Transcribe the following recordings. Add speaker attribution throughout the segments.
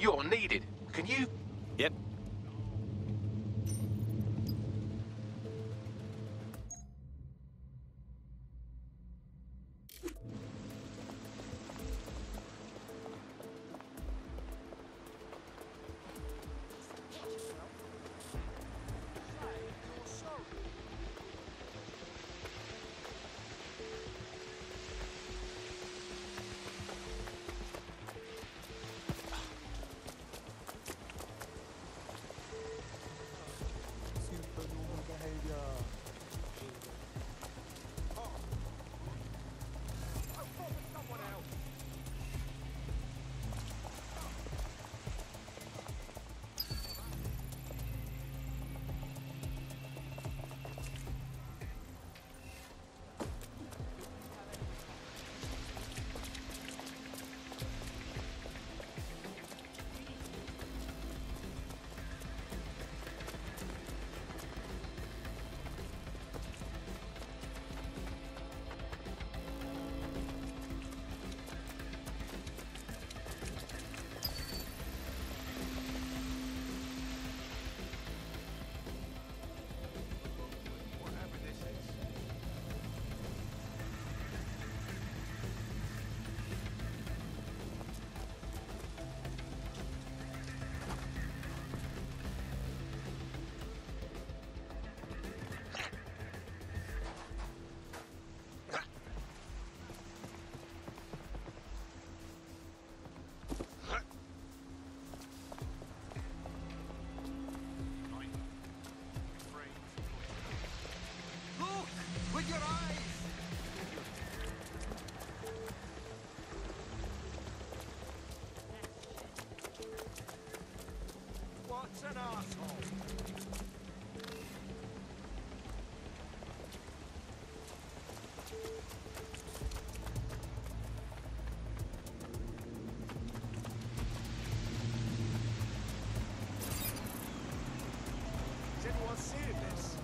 Speaker 1: You're needed. Can you...
Speaker 2: Yep.
Speaker 3: With your eyes! What's an asshole? Is anyone seeing this?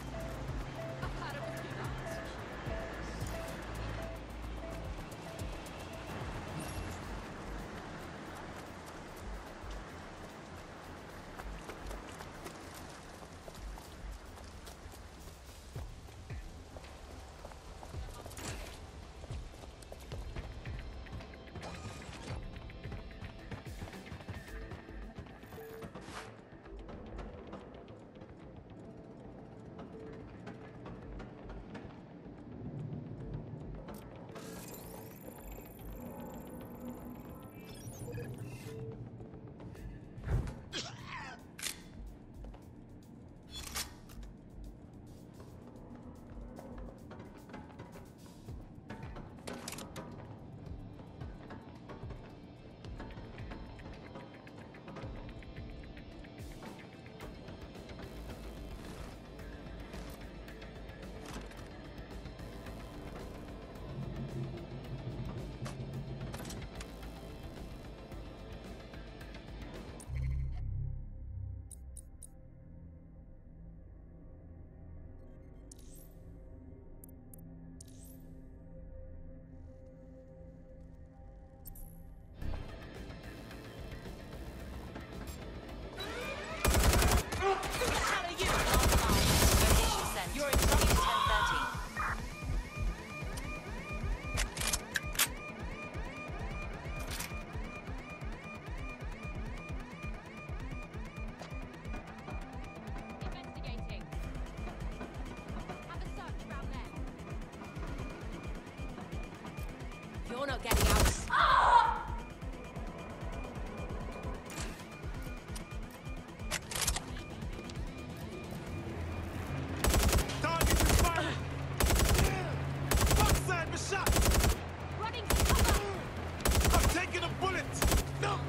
Speaker 4: You're not getting out.
Speaker 3: Target is fired! Backside, the shot!
Speaker 4: Running for cover!
Speaker 3: I'm taking a bullet! No!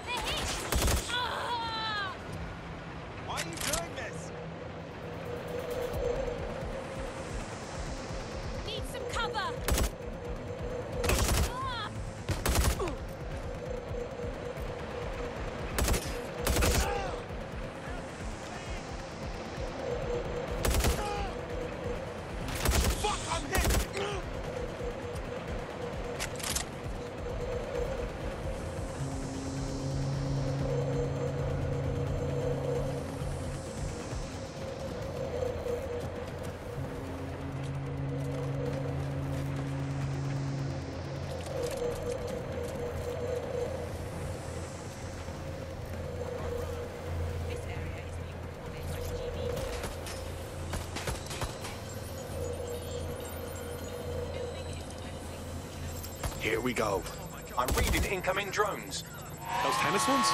Speaker 4: They're hit!
Speaker 1: Here we go.
Speaker 2: I'm reading incoming drones.
Speaker 1: Those tennis ones?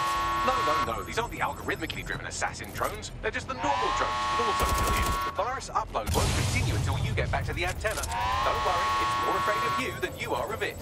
Speaker 2: No. These aren't the algorithmically driven assassin drones. They're just the normal drones. But also tell you, the virus upload won't continue until you get back to the antenna. Don't worry, it's more afraid of you than you are of it.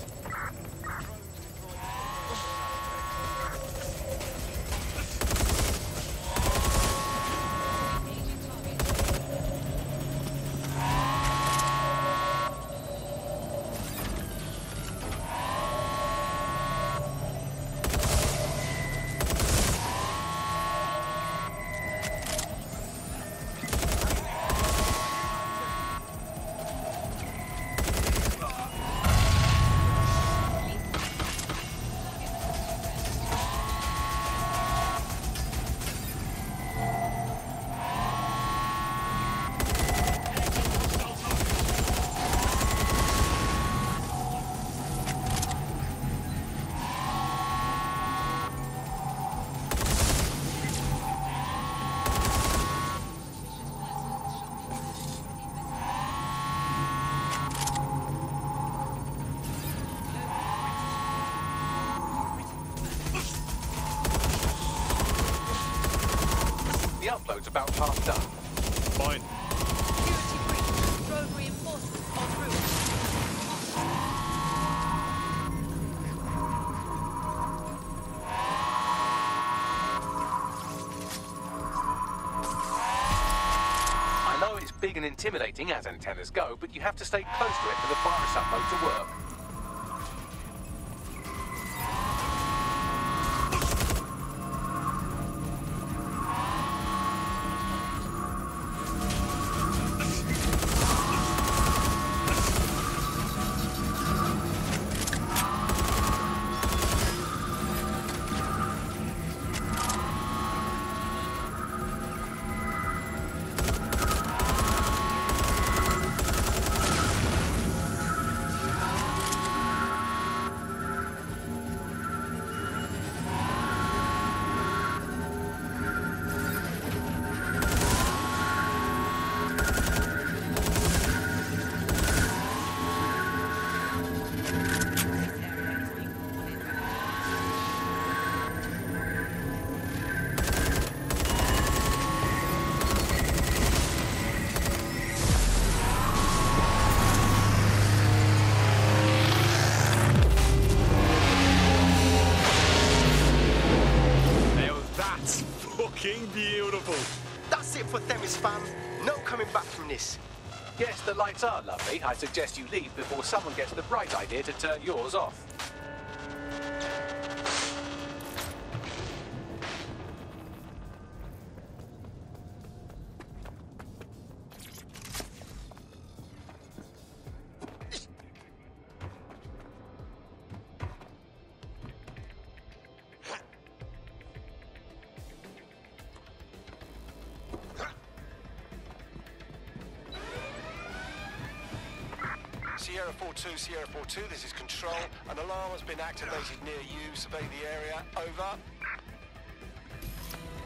Speaker 2: The upload's about half done.
Speaker 1: Fine.
Speaker 4: Security breach. Drone reinforcements en route.
Speaker 2: I know it's big and intimidating as antennas go, but you have to stay close to it for the virus upload to work.
Speaker 1: Fucking beautiful.
Speaker 5: That's it for Themis, fam. No coming back from this.
Speaker 2: Yes, the lights are lovely. I suggest you leave before someone gets the bright idea to turn yours off.
Speaker 6: Sierra 4-2, Sierra 4-2, this is Control. An alarm has been activated near you. Survey the area. Over.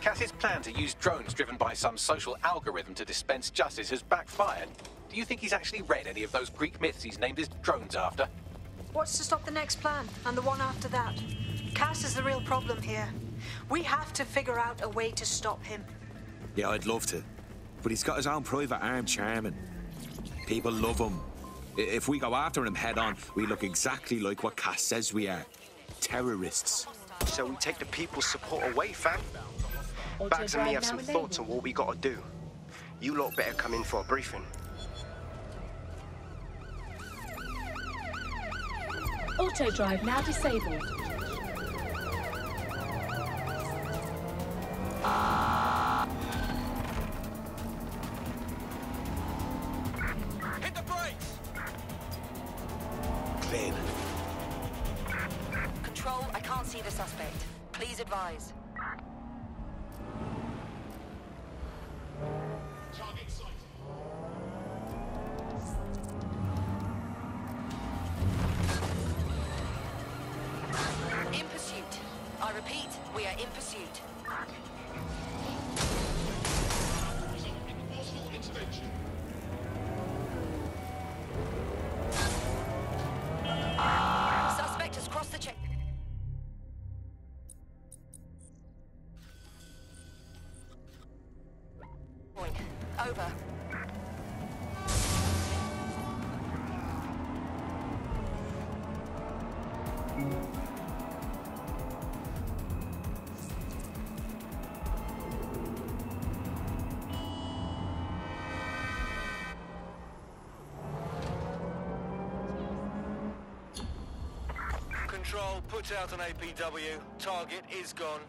Speaker 2: Cass's plan to use drones driven by some social algorithm to dispense justice has backfired. Do you think he's actually read any of those Greek myths he's named his drones after?
Speaker 7: What's to stop the next plan and the one after that? Cass is the real problem here. We have to figure out a way to stop him.
Speaker 8: Yeah, I'd love to. But he's got his own private arm charming. People love him. If we go after him head on, we look exactly like what Cass says we are. Terrorists.
Speaker 5: So we take the people's support away, fam. Bags and me have some thoughts on what we gotta do. You lot better come in for a briefing.
Speaker 9: Auto drive now disabled.
Speaker 3: Hit the brakes!
Speaker 8: Clean.
Speaker 10: Control, I can't see the suspect. Please advise.
Speaker 3: Target sighted.
Speaker 10: In pursuit. I repeat, we are in pursuit.
Speaker 3: Possible intervention.
Speaker 6: Control, put out an APW. Target is gone.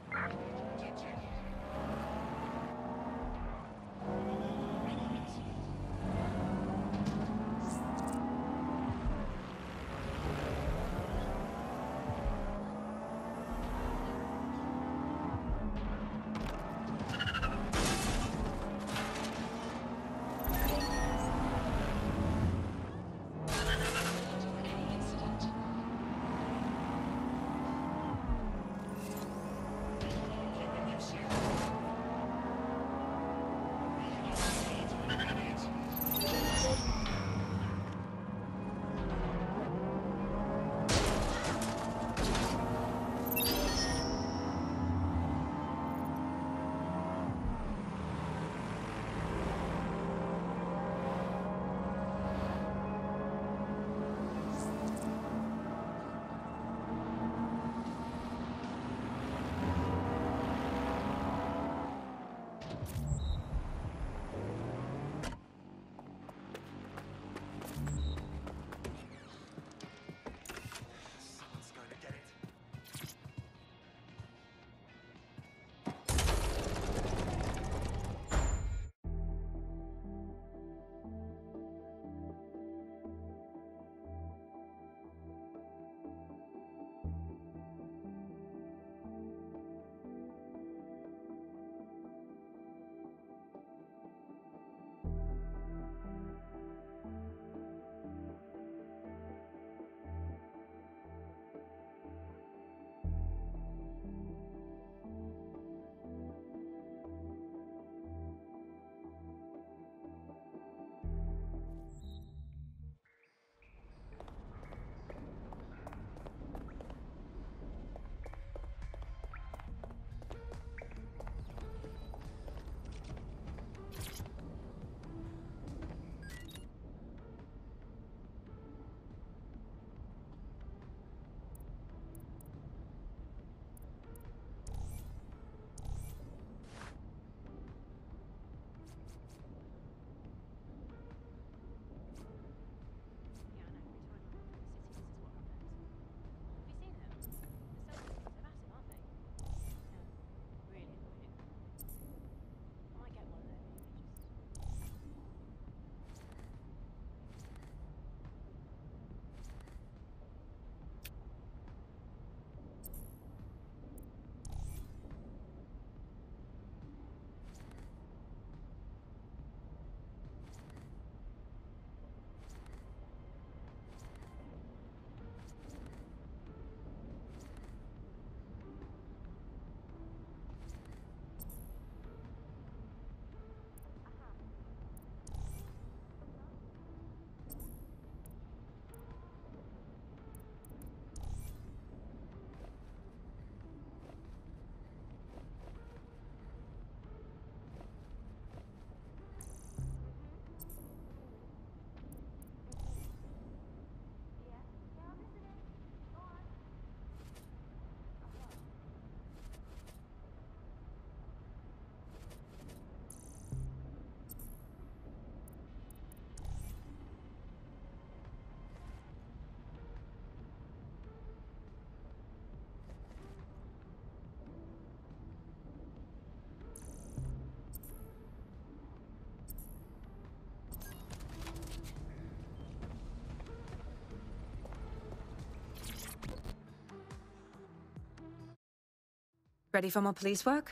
Speaker 11: Ready for more police work?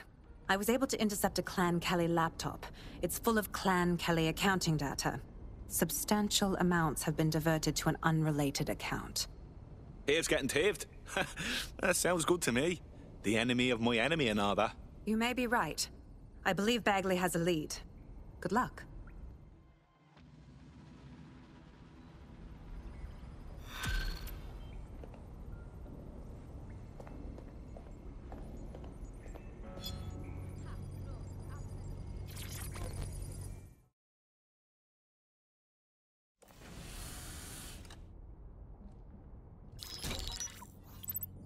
Speaker 11: I was able to intercept a Clan Kelly laptop. It's full of Clan Kelly accounting data. Substantial amounts have been diverted to an unrelated account.
Speaker 8: Here's getting taved. That sounds good to me. The enemy of my enemy and all that.
Speaker 11: You may be right. I believe Bagley has a lead. Good luck.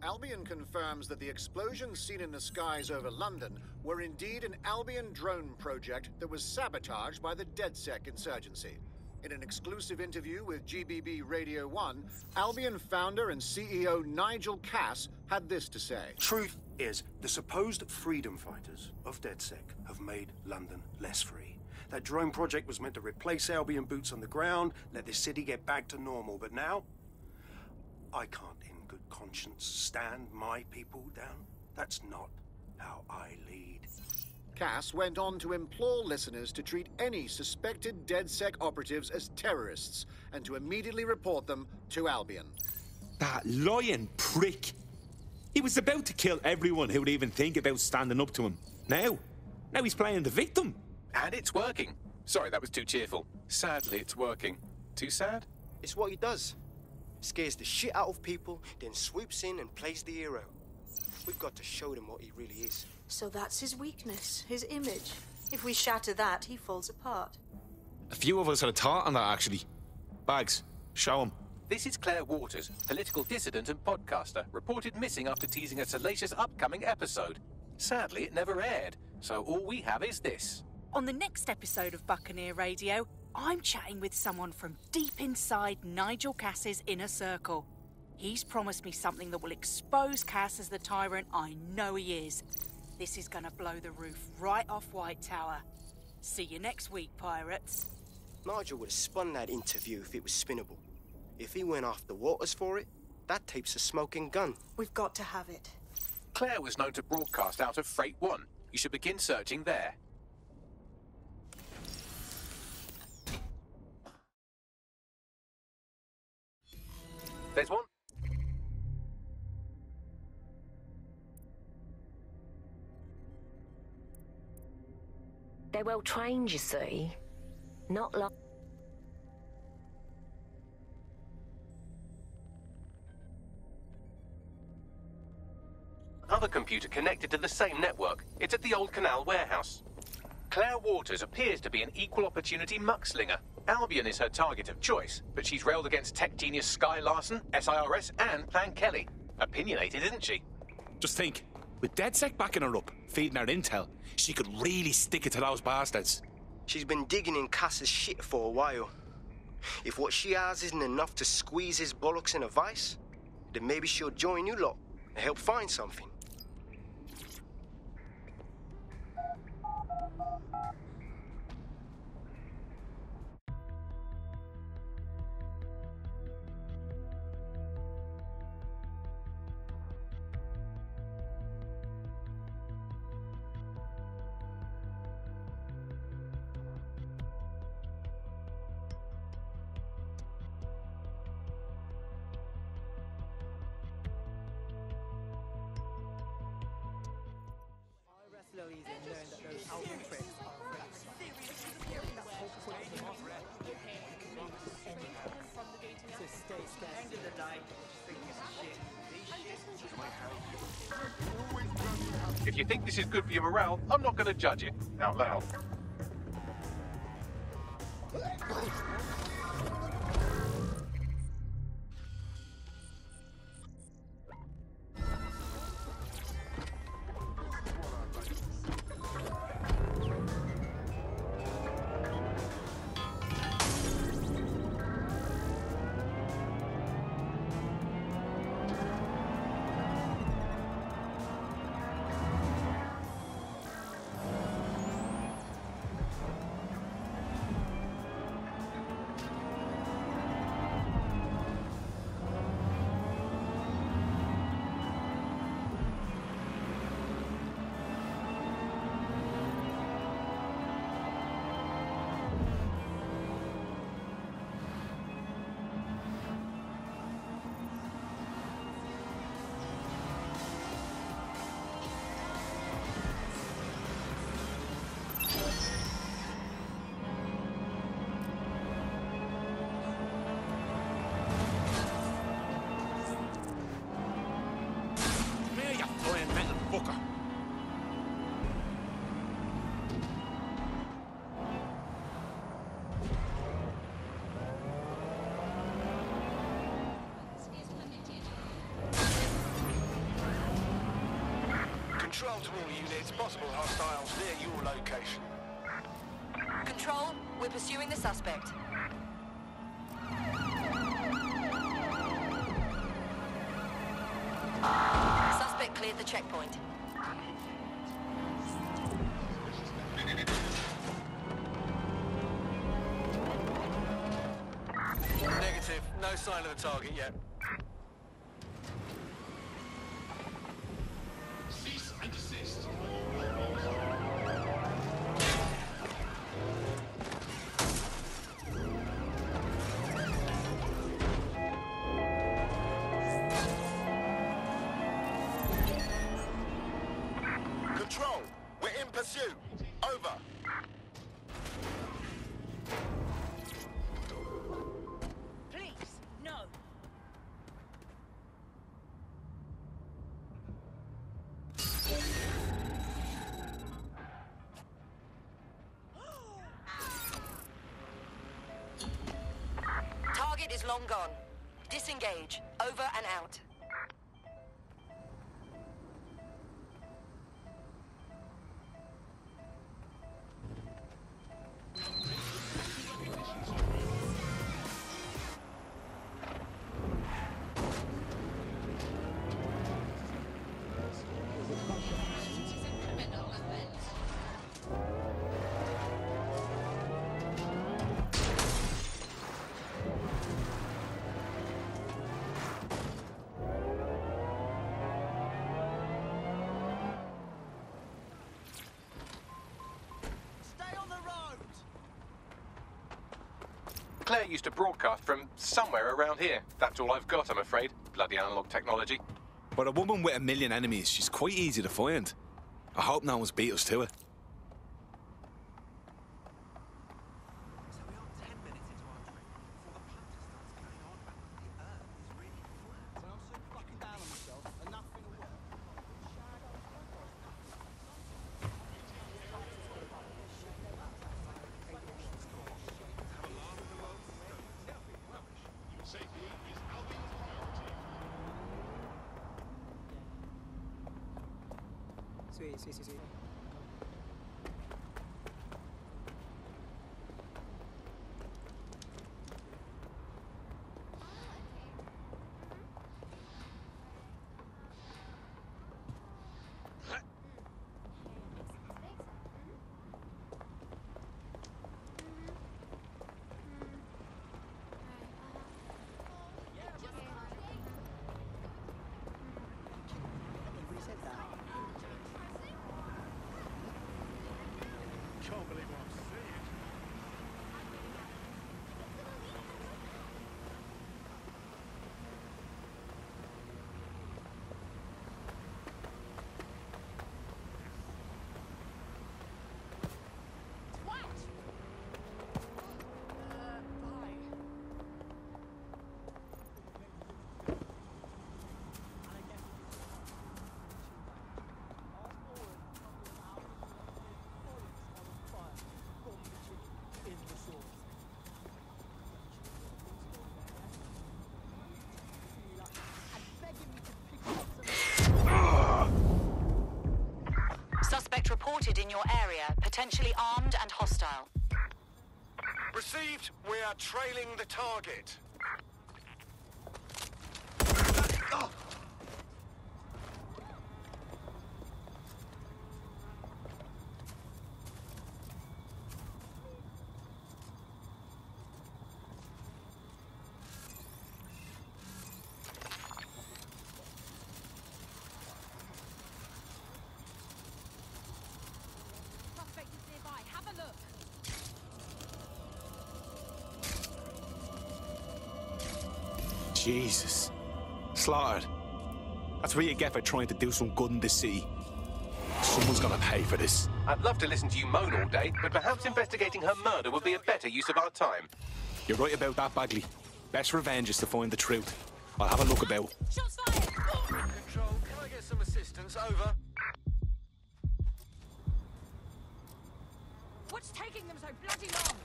Speaker 12: Albion confirms that the explosions seen in the skies over London were indeed an Albion drone project that was sabotaged by the DedSec insurgency. In an exclusive interview with GBB Radio 1, Albion founder and CEO Nigel Cass had this to say.
Speaker 6: Truth is, the supposed freedom fighters of DedSec have made London less free. That drone project was meant to replace Albion boots on the ground, let the city get back to normal, but now I can't in good conscience stand my people down. That's not how I lead.
Speaker 12: Cass went on to implore listeners to treat any suspected DedSec operatives as terrorists and to immediately report them to Albion.
Speaker 8: That lying prick. He was about to kill everyone who would even think about standing up to him. Now he's playing the victim.
Speaker 2: And it's working. Sorry, that was too cheerful. Sadly, it's working. Too sad?
Speaker 5: It's what he does. Scares the shit out of people, then swoops in and plays the hero. We've got to show them what he really is.
Speaker 7: So that's his weakness, his image. If we shatter that, he falls apart.
Speaker 8: A few of us had a thought on that, actually. Bags, show him.
Speaker 2: This is Claire Waters, political dissident and podcaster, reported missing after teasing a salacious upcoming episode. Sadly, it never aired, so all we have is this.
Speaker 13: On the next episode of Buccaneer Radio, I'm chatting with someone from deep inside Nigel Cass's inner circle. He's promised me something that will expose Cass as the tyrant I know he is. This is gonna blow the roof right off White Tower. See you next week, pirates.
Speaker 5: Nigel would have spun that interview if it was spinnable. If he went after Waters for it, that tape's a smoking gun.
Speaker 7: We've got to have it.
Speaker 2: Claire was known to broadcast out of Freight 1. You should begin searching there. There's one.
Speaker 10: They're well trained, you see. Not like...
Speaker 2: Other computer connected to the same network. It's at the Old Canal warehouse. Claire Waters appears to be an equal opportunity muckslinger. Albion is her target of choice, but she's railed against tech genius Sky Larson, SIRS, and Plan Kelly. Opinionated, isn't she?
Speaker 8: Just think, with DedSec backing her up, feeding her intel, she could really stick it to those bastards.
Speaker 5: She's been digging in Cass's shit for a while. If what she has isn't enough to squeeze his bollocks in a vice, then maybe she'll join you lot and help find something.
Speaker 2: If you think this is good for your morale, I'm not going to judge it out loud.
Speaker 14: Control to all units. Possible hostiles near your location.
Speaker 10: Control, we're pursuing the suspect. Suspect cleared the checkpoint.
Speaker 14: Negative. No sign of the target yet.
Speaker 3: Cease and desist.
Speaker 14: Control, we're in pursuit. Over.
Speaker 4: Please, no.
Speaker 10: Target is long gone. Disengage. Over and out.
Speaker 2: Claire used to broadcast from somewhere around here. That's all I've got, I'm afraid. Bloody analog technology.
Speaker 8: But a woman with a million enemies, she's quite easy to find. I hope no one's beat us to it.
Speaker 15: Sí.
Speaker 3: Can't believe what I'm seeing.
Speaker 10: Suspect reported in your area, potentially armed and hostile.
Speaker 14: Received. We are trailing the target.
Speaker 4: Suspect is nearby. Have a look.
Speaker 8: Jesus. Slaughtered. That's what you get for trying to do some good in this city. Someone's gonna pay for this.
Speaker 2: I'd love to listen to you moan all day, but perhaps investigating her murder would be a better use of our time.
Speaker 8: You're right about that, Bagley. Best revenge is to find the truth. I'll have a look about.
Speaker 4: Shots fired!
Speaker 14: Control, can I get some assistance? Over.
Speaker 4: What's taking them so bloody long?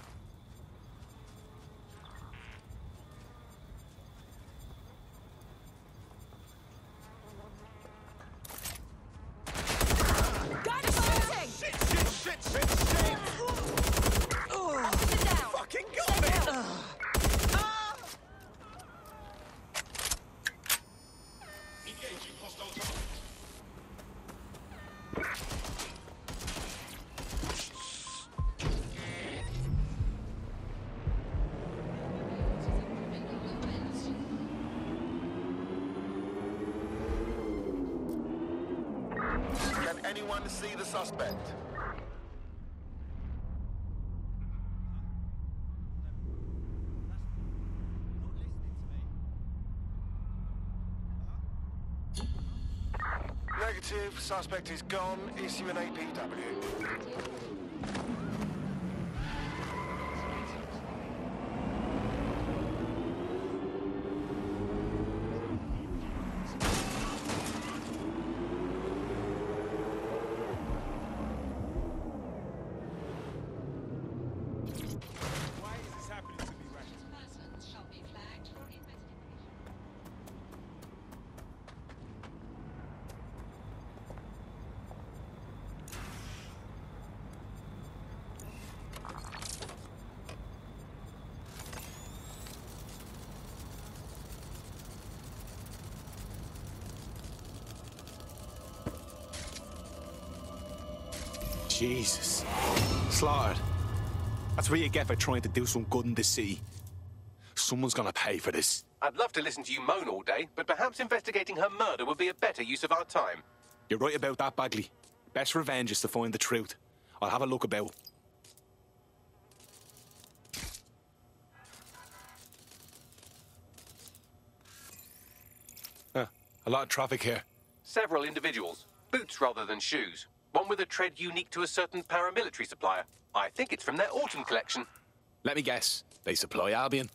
Speaker 14: anyone to see the suspect? Negative. Suspect is gone. Issue an APW.
Speaker 8: Jesus. Slaughtered. That's what you get for trying to do some good in this city. Someone's gonna pay for this.
Speaker 2: I'd love to listen to you moan all day, but perhaps investigating her murder would be a better use of our time.
Speaker 8: You're right about that, Bagley. Best revenge is to find the truth. I'll have a look about. A lot of traffic here.
Speaker 2: Several individuals. Boots rather than shoes. One with a tread unique to a certain paramilitary supplier. I think it's from their autumn collection.
Speaker 8: Let me guess. They supply Albion.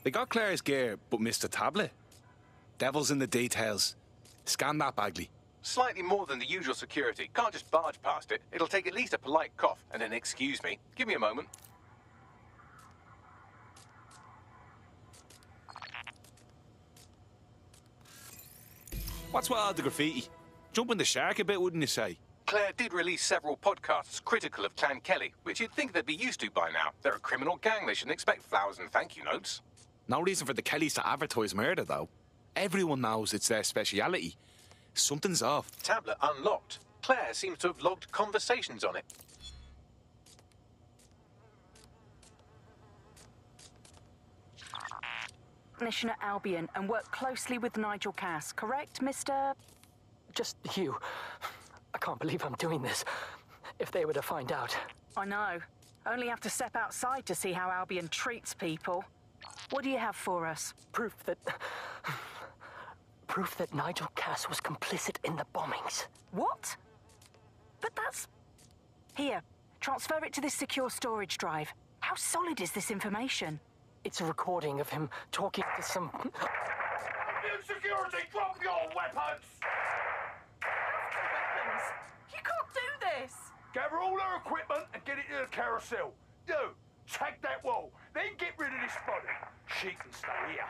Speaker 8: They got Claire's gear, but missed a tablet. Devil's in the details. Scan that, Bagley.
Speaker 2: Slightly more than the usual security. Can't just barge past it. It'll take at least a polite cough and an excuse me. Give me a moment.
Speaker 8: What's with all the graffiti? Jumping the shark a bit, wouldn't you say?
Speaker 2: Claire did release several podcasts critical of Clan Kelly, which you'd think they'd be used to by now. They're a criminal gang. They shouldn't expect flowers and thank you notes.
Speaker 8: No reason for the Kellys to advertise murder, though. Everyone knows it's their speciality. Something's off.
Speaker 2: Tablet unlocked. Claire seems to have logged conversations on it.
Speaker 13: Commissioner Albion and work closely with Nigel Cass, correct, Mr...?
Speaker 15: Just you. I can't believe I'm doing this. If they were to find out.
Speaker 13: I know. Only have to step outside to see how Albion treats people. What do you have for us?
Speaker 15: Proof that Nigel Cass was complicit in the bombings.
Speaker 13: What? But that's... Here, transfer it to this secure storage drive. How solid is this information?
Speaker 15: It's a recording of him talking to some...
Speaker 14: Albion security, drop your weapons!
Speaker 13: You can't do this!
Speaker 14: Gather all her equipment and get it to the carousel. Do. Tag that wall. Then get rid of this body. She can stay here.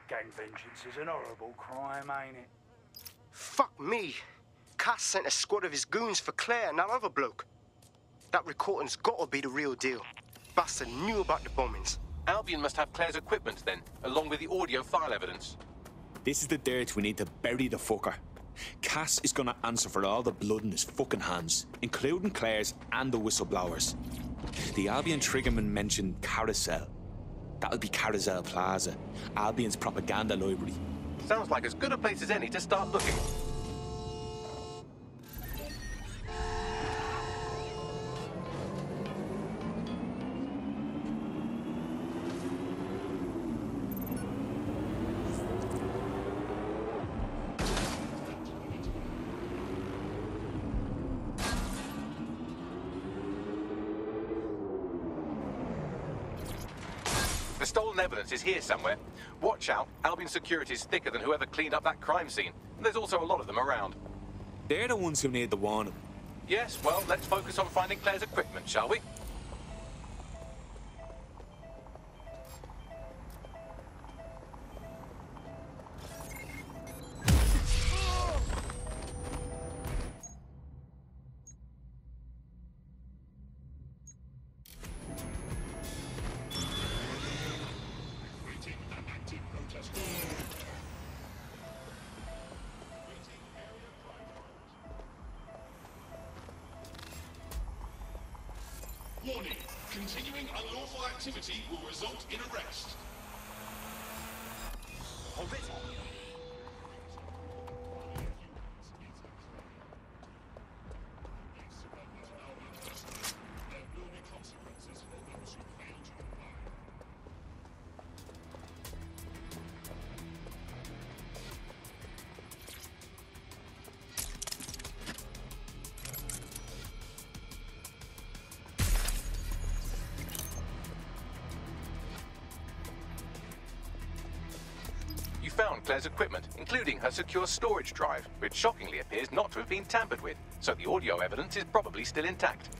Speaker 14: Gang vengeance is an horrible crime, ain't it?
Speaker 5: Fuck me. Cass sent a squad of his goons for Claire and that other bloke. That recording's gotta be the real deal. Bastard knew about the bombings.
Speaker 2: Albion must have Claire's equipment then, along with the audio file evidence.
Speaker 8: This is the dirt we need to bury the fucker. Cass is gonna answer for all the blood in his fucking hands, including Claire's and the whistleblowers. The Albion triggerman mentioned Carousel. That'll be Carousel Plaza, Albion's propaganda library.
Speaker 2: Sounds like as good a place as any to start looking. The stolen evidence is here somewhere. Watch out, Albion security is thicker than whoever cleaned up that crime scene. And there's also a lot of them around.
Speaker 8: They're the ones who need the warning.
Speaker 2: Yes, well, let's focus on finding Claire's equipment, shall we?
Speaker 3: Warning. Continuing unlawful activity will result in arrest.
Speaker 2: Hold it. Found Claire's equipment, including her secure storage drive, which shockingly appears not to have been tampered with, so the audio evidence is probably still intact.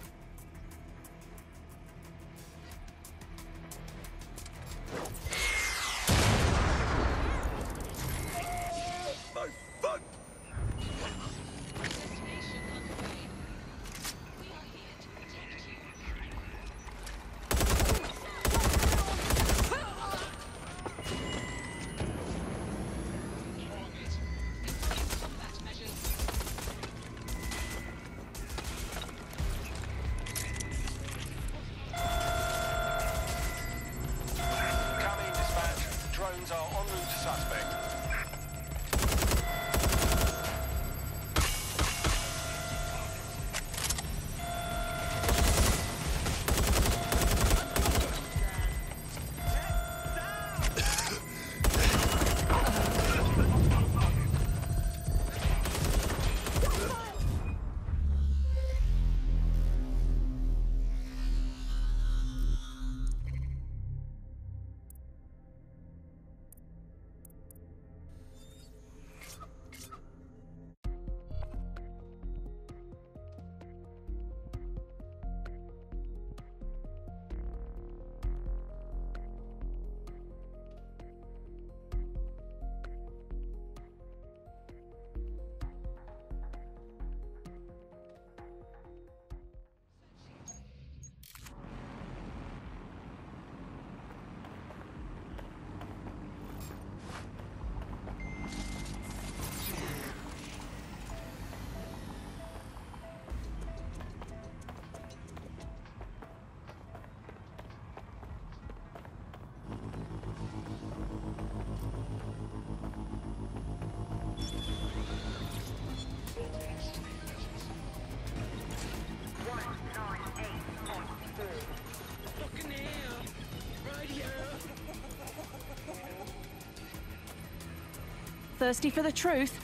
Speaker 13: Thirsty for the truth?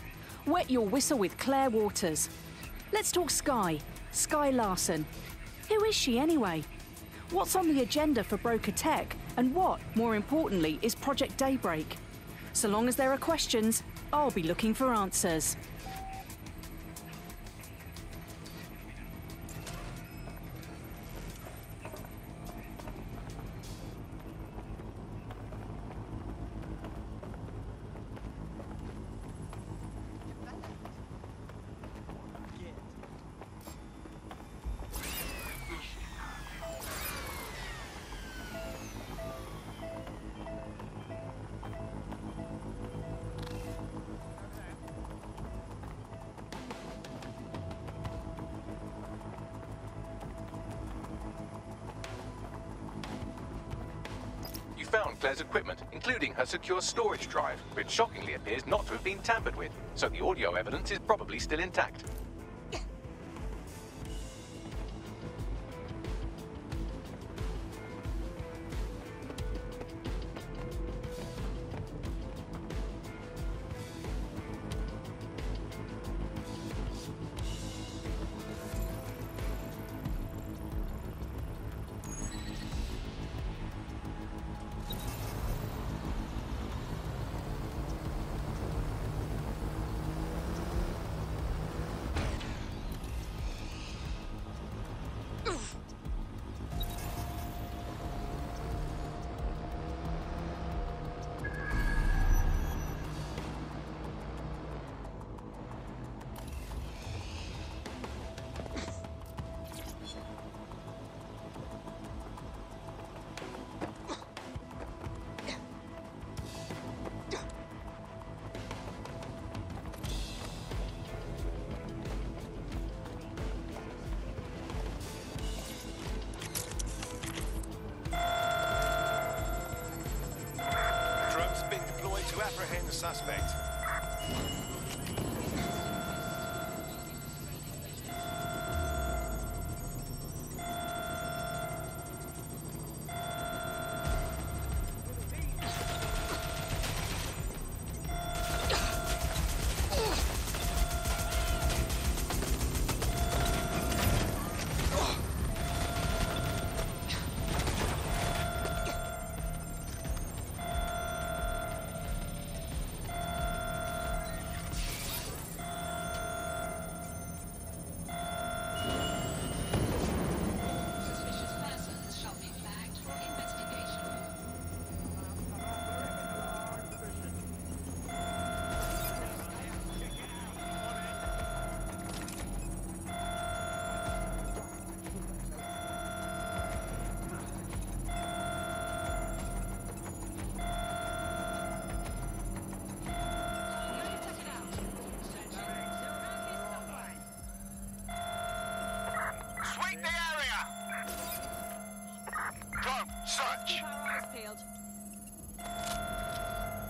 Speaker 13: Wet your whistle with Claire Waters. Let's talk Skye. Skye Larson. Who is she anyway? What's on the agenda for Broker Tech? And what, more importantly, is Project Daybreak? So long as there are questions, I'll be looking for answers.
Speaker 2: Found Claire's equipment, including her secure storage drive, which shockingly appears not to have been tampered with, so the audio evidence is probably still intact.
Speaker 1: the suspect.
Speaker 14: Sweep the area! Drone, search!
Speaker 4: Keep our eyes peeled.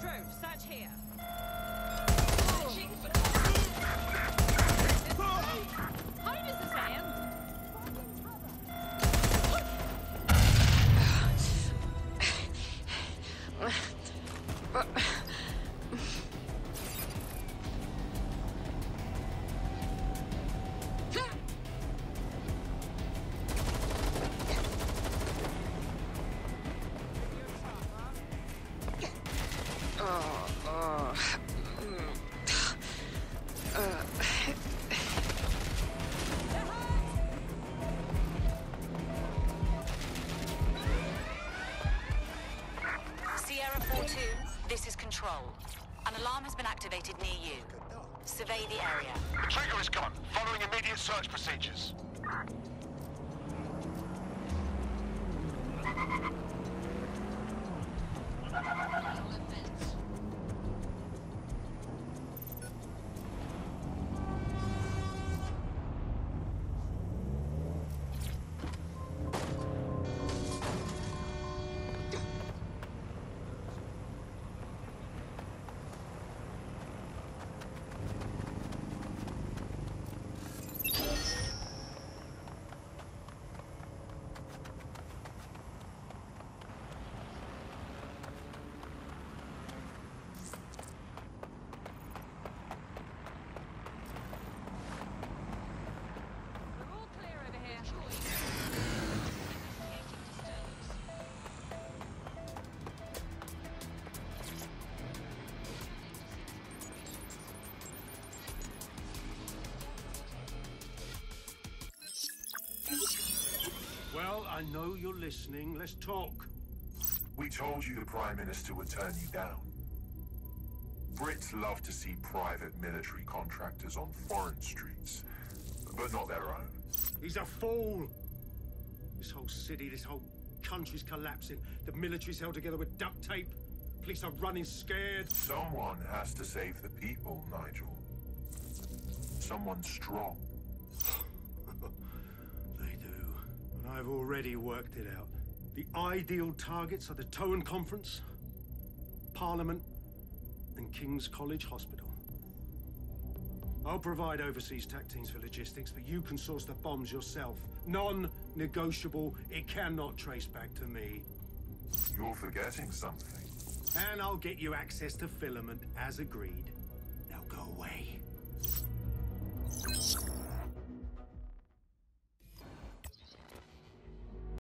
Speaker 4: Drone, search here. Searching for... Hide is the sand.
Speaker 10: Sierra 4-2, this is Control. An alarm has been activated near you. Survey the area.
Speaker 14: The trigger is gone. Following immediate search procedures.
Speaker 6: Well, I know you're listening. Let's talk.
Speaker 16: We told you the Prime Minister would turn you down. Brits love to see private military contractors on foreign streets, but not their own.
Speaker 6: He's a fool! This whole city, this whole country's collapsing. The military's held together with duct tape. Police are running scared.
Speaker 16: Someone has to save the people, Nigel. Someone strong.
Speaker 6: They do. And I've already worked it out. The ideal targets are the Towan Conference, Parliament, and King's College Hospital. I'll provide overseas tac teams for logistics, but you can source the bombs yourself. Non-negotiable. It cannot trace back to me.
Speaker 16: You're forgetting something.
Speaker 6: And I'll get you access to filament, as agreed.